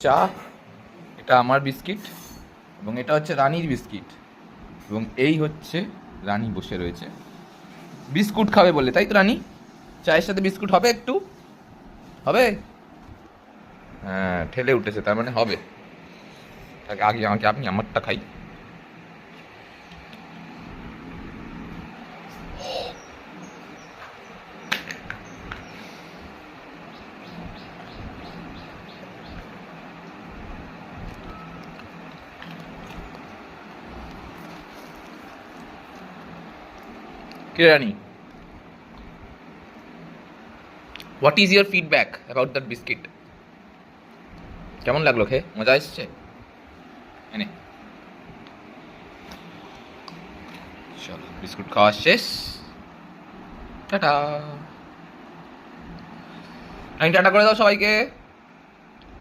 চা, এটা আমার বিস্কিট এবং এটা হচ্ছে রানীর বিস্কিট এবং এই হচ্ছে রানী বসে রয়েছে বিস্কুট খাবে বলে, তাই তো রানী? চায়ের সাথে বিস্কুট হবে একটু? হবে? হ্যাঁ, ঠেলে উঠেছে, তার মানে হবে। আগে আগে আমাকে আপনি আমারটা খাই। কে Rani, what is your feedback about that biscuit? কেমন লাগলো খেয়ে? মজা এসছে? এনে চলো, বিস্কুট খাওয়া শেষ। টাটা। আমি টাটা করে দাও সবাইকে।